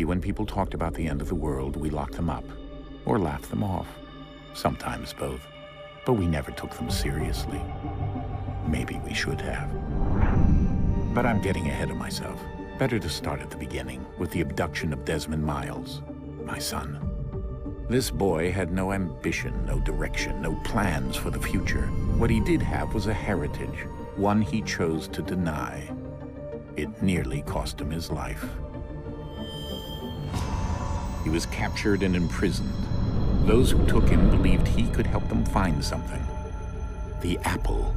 When people talked about the end of the world, we locked them up, or laughed them off. Sometimes both. But we never took them seriously. Maybe we should have. But I'm getting ahead of myself. Better to start at the beginning, with the abduction of Desmond Miles, my son. This boy had no ambition, no direction, no plans for the future. What he did have was a heritage, one he chose to deny. It nearly cost him his life. He was captured and imprisoned. Those who took him believed he could help them find something. The apple.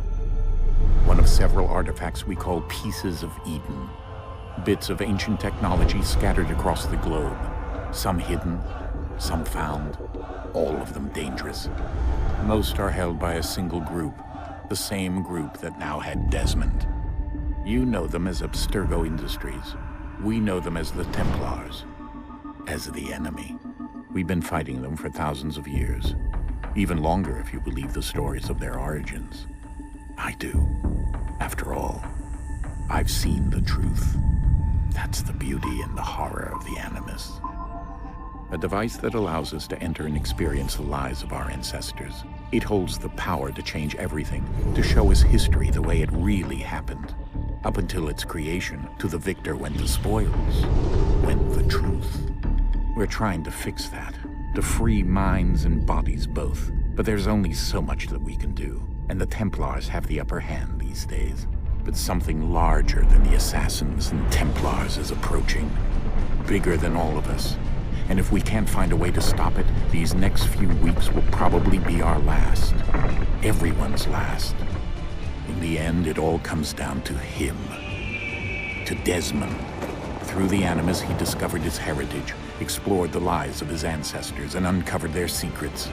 One of several artifacts we call pieces of Eden. Bits of ancient technology scattered across the globe. Some hidden, some found, all of them dangerous. Most are held by a single group, the same group that now had Desmond. You know them as Abstergo Industries. We know them as the Templars. As the enemy. We've been fighting them for thousands of years. Even longer if you believe the stories of their origins. I do. After all, I've seen the truth. That's the beauty and the horror of the Animus. A device that allows us to enter and experience the lives of our ancestors. It holds the power to change everything, to show us history the way it really happened. Up until its creation, to the victor went the spoils, went the truth. We're trying to fix that, to free minds and bodies both. But there's only so much that we can do, and the Templars have the upper hand these days. But something larger than the Assassins and Templars is approaching, bigger than all of us. And if we can't find a way to stop it, these next few weeks will probably be our last. Everyone's last. In the end, it all comes down to him. To Desmond. Through the Animus, he discovered his heritage, explored the lives of his ancestors, and uncovered their secrets.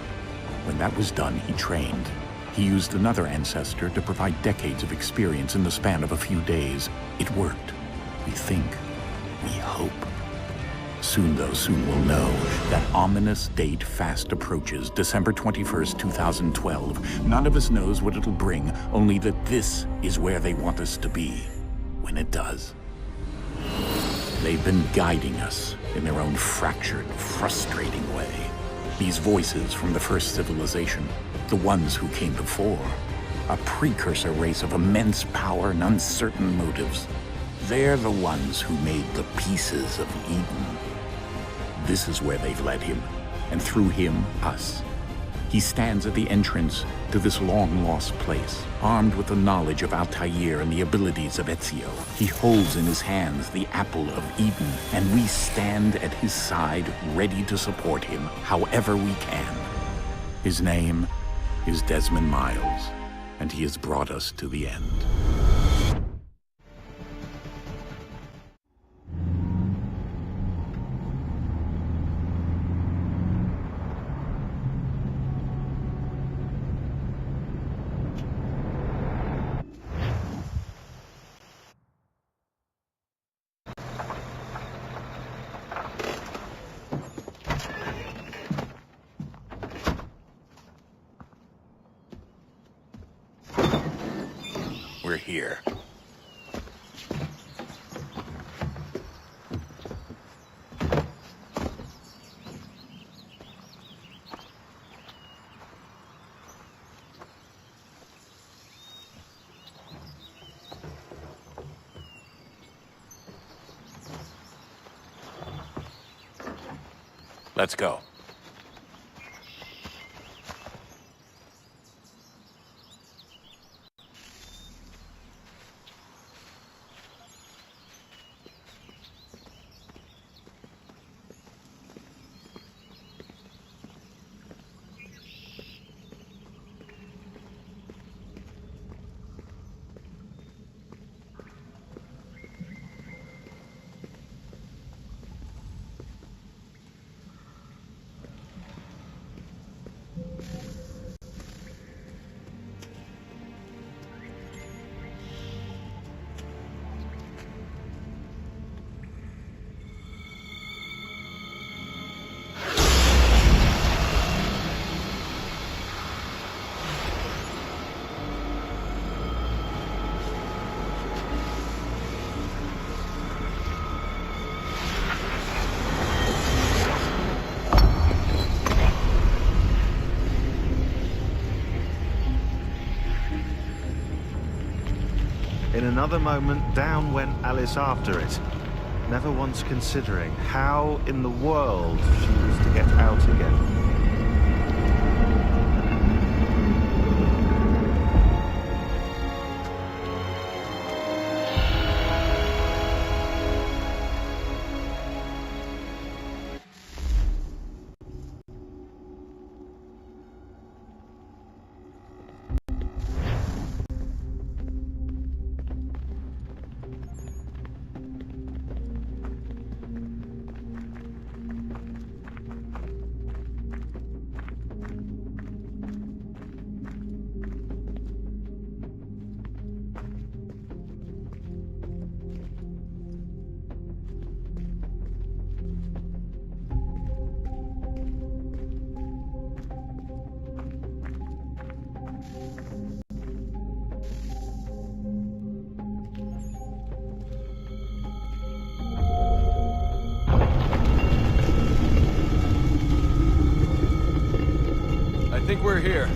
When that was done, he trained. He used another ancestor to provide decades of experience in the span of a few days. It worked. We think. We hope. Soon we'll know. That ominous date fast approaches, December 21st, 2012. None of us knows what it'll bring, only that this is where they want us to be, when it does. They've been guiding us in their own fractured, frustrating way. These voices from the first civilization, the ones who came before, a precursor race of immense power and uncertain motives. They're the ones who made the pieces of Eden. This is where they've led him, and through him, us. He stands at the entrance to this long-lost place, armed with the knowledge of Altair and the abilities of Ezio. He holds in his hands the apple of Eden, and we stand at his side, ready to support him however we can. His name is Desmond Miles, and he has brought us to the end. We're here. Let's go. another moment, down went Alice after it, never once considering how in the world she was to get out again. I think we're here.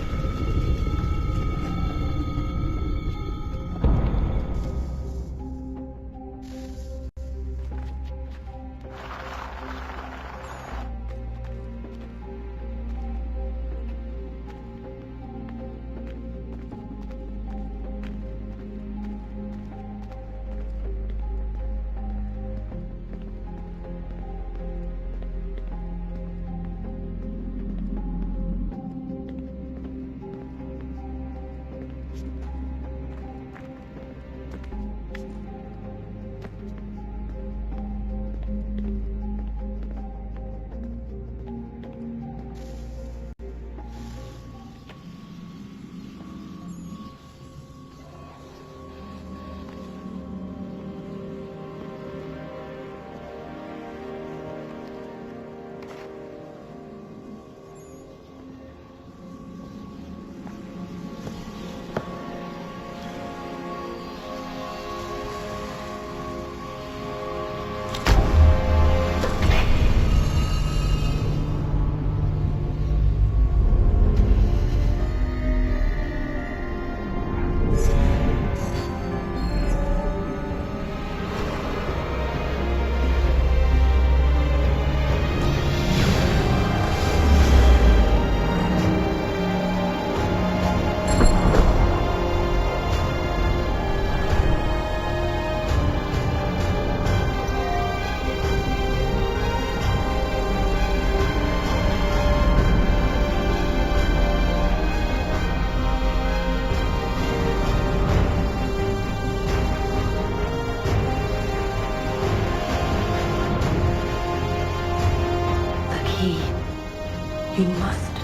You must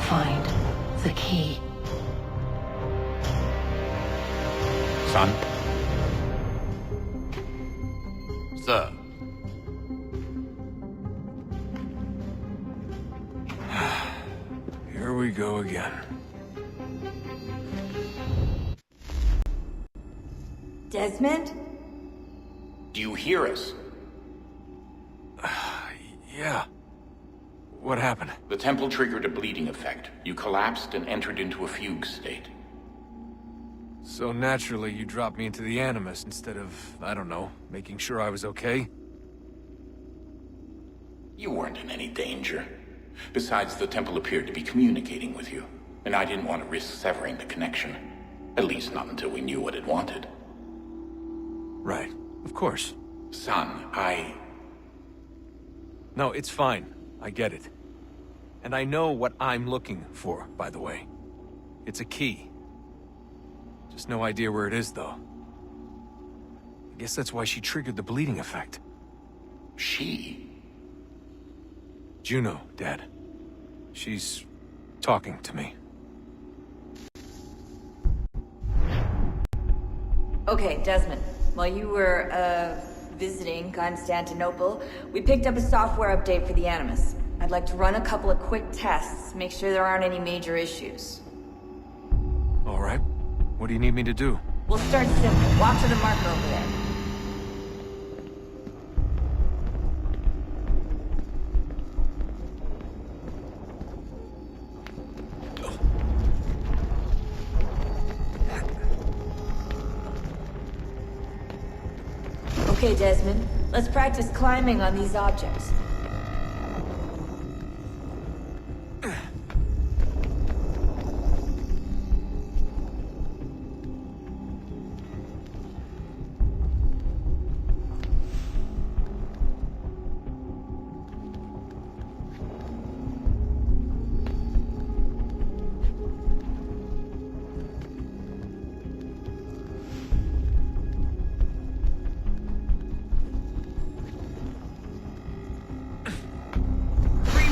find the key. Son? Sir. Here we go again. Desmond? Do you hear us? Yeah. What happened? The temple triggered a bleeding effect. You collapsed and entered into a fugue state. So naturally, you dropped me into the Animus instead of, I don't know, making sure I was okay? You weren't in any danger. Besides, the temple appeared to be communicating with you, and I didn't want to risk severing the connection. At least not until we knew what it wanted. Right. Of course. Son, No, it's fine. I get it. And I know what I'm looking for, by the way. It's a key. Just no idea where it is, though. I guess that's why she triggered the bleeding effect. She? Juno, Dad. She's talking to me. Okay, Desmond. While you were, visiting Constantinople, we picked up a software update for the Animus. I'd like to run a couple of quick tests, make sure there aren't any major issues. All right. What do you need me to do? We'll start simple. Walk to the marker over there. Okay, Desmond. Let's practice climbing on these objects.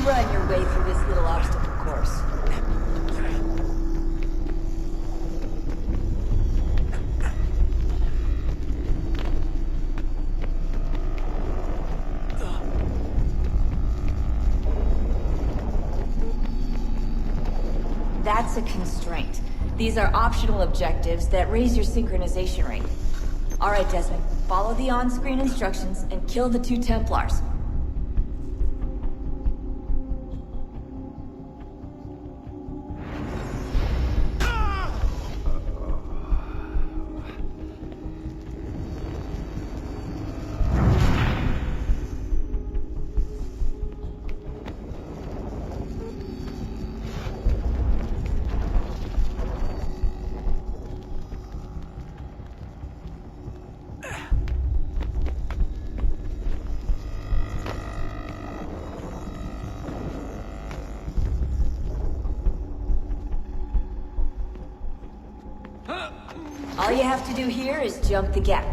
Run your way through this little obstacle course. That's a constraint. These are optional objectives that raise your synchronization rate. Alright, Desmond. Follow the on-screen instructions and kill the 2 Templars. All you have to do here is jump the gap.